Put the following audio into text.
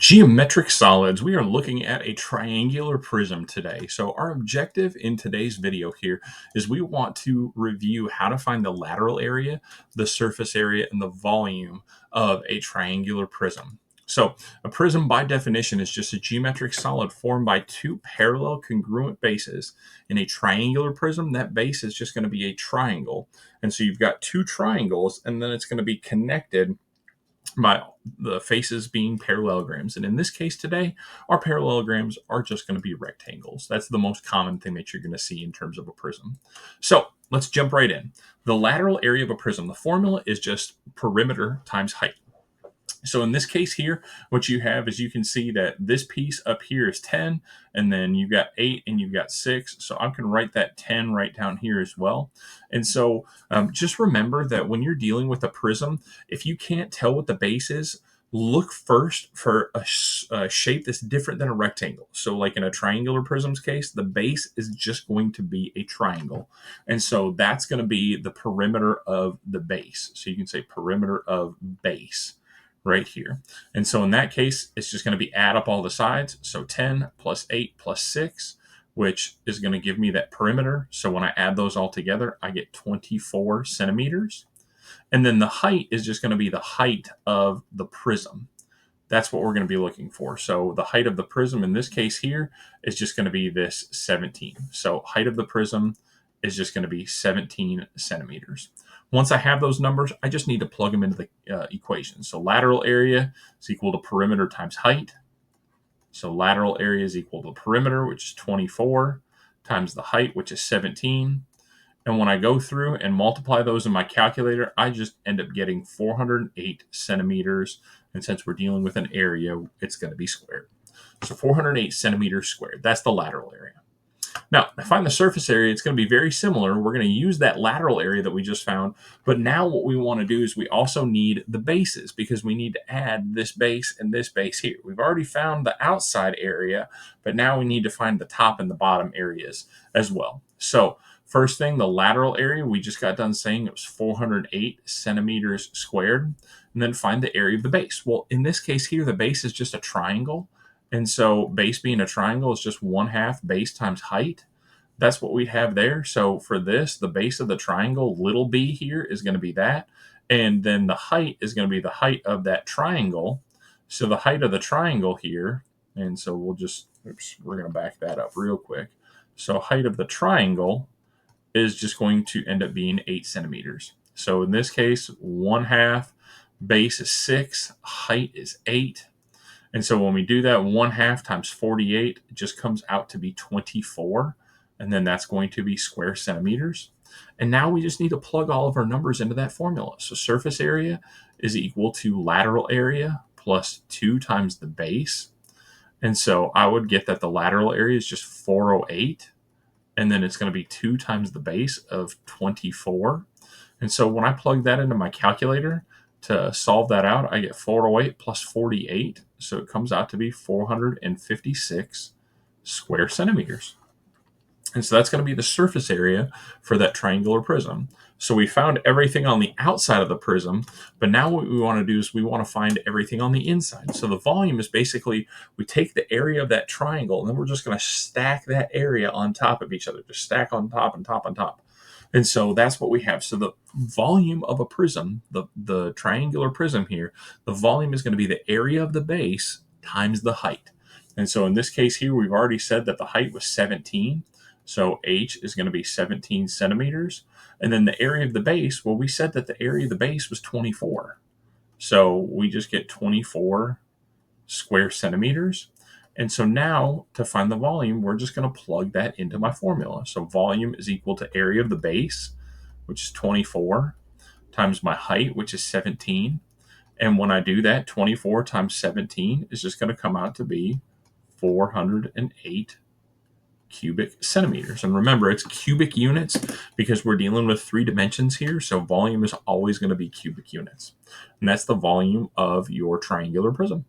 Geometric solids, we are looking at a triangular prism today. So our objective in today's video here is we want to review how to find the lateral area, the surface area, and the volume of a triangular prism. So a prism by definition is just a geometric solid formed by two parallel congruent bases. In a triangular prism, that base is just going to be a triangle. And so you've got two triangles, and then it's going to be connected by the faces being parallelograms. And in this case today, our parallelograms are just going to be rectangles. That's the most common thing that you're going to see in terms of a prism. So let's jump right in. The lateral area of a prism, the formula is just perimeter times height. So in this case here, what you have is you can see that this piece up here is 10, and then you've got 8 and you've got 6. So I can write that 10 right down here as well. And so just remember that when you're dealing with a prism, if you can't tell what the base is, look first for a shape that's different than a rectangle. So like in a triangular prism's case, the base is just going to be a triangle. And so that's going to be the perimeter of the base. So you can say perimeter of base right here. And so in that case, it's just going to be add up all the sides. So 10 plus 8 plus 6, which is going to give me that perimeter. So when I add those all together, I get 24 centimeters. And then the height is just going to be the height of the prism. That's what we're going to be looking for. So the height of the prism in this case here is just going to be this 17. So height of the prism is just going to be 17 centimeters. Once I have those numbers, I just need to plug them into the equation. So lateral area is equal to perimeter times height. So lateral area is equal to perimeter, which is 24, times the height, which is 17. And when I go through and multiply those in my calculator, I just end up getting 408 centimeters. And since we're dealing with an area, it's going to be squared. So 408 centimeters squared. That's the lateral area. Now, to find the surface area, it's going to be very similar. We're going to use that lateral area that we just found. But now what we want to do is we also need the bases because we need to add this base and this base here. We've already found the outside area, but now we need to find the top and the bottom areas as well. So first thing, the lateral area, we just got done saying it was 408 centimeters squared. And then find the area of the base. Well, in this case here, the base is just a triangle. And so base being a triangle is just 1/2 base times height. That's what we have there. So for this, the base of the triangle, little b here, is going to be that. And then the height is going to be the height of that triangle. So the height of the triangle here, and so we're going to back that up real quick. So height of the triangle is just going to end up being 8 centimeters. So in this case, 1/2 base is 6, height is 8. And so when we do that, 1/2 times 48, it just comes out to be 24. And then that's going to be square centimeters. And now we just need to plug all of our numbers into that formula. So surface area is equal to lateral area plus 2 times the base. And so I would get that the lateral area is just 408. And then it's going to be 2 times the base of 24. And so when I plug that into my calculator, to solve that out, I get 408 plus 48. So it comes out to be 456 square centimeters. And so that's going to be the surface area for that triangular prism. So we found everything on the outside of the prism, but now what we want to do is we want to find everything on the inside. So the volume is basically, we take the area of that triangle, and then we're just going to stack that area on top of each other. Just stack on top and top and top. And so that's what we have. So the volume of a prism, the triangular prism here, the volume is going to be the area of the base times the height. And so in this case here, we've already said that the height was 17. So H is going to be 17 centimeters. And then the area of the base, well, we said that the area of the base was 24. So we just get 24 square centimeters. And so now to find the volume, we're just going to plug that into my formula. So volume is equal to area of the base, which is 24, times my height, which is 17. And when I do that, 24 times 17 is just going to come out to be 408 cubic centimeters. And remember, it's cubic units because we're dealing with 3 dimensions here. So volume is always going to be cubic units. And that's the volume of your triangular prism.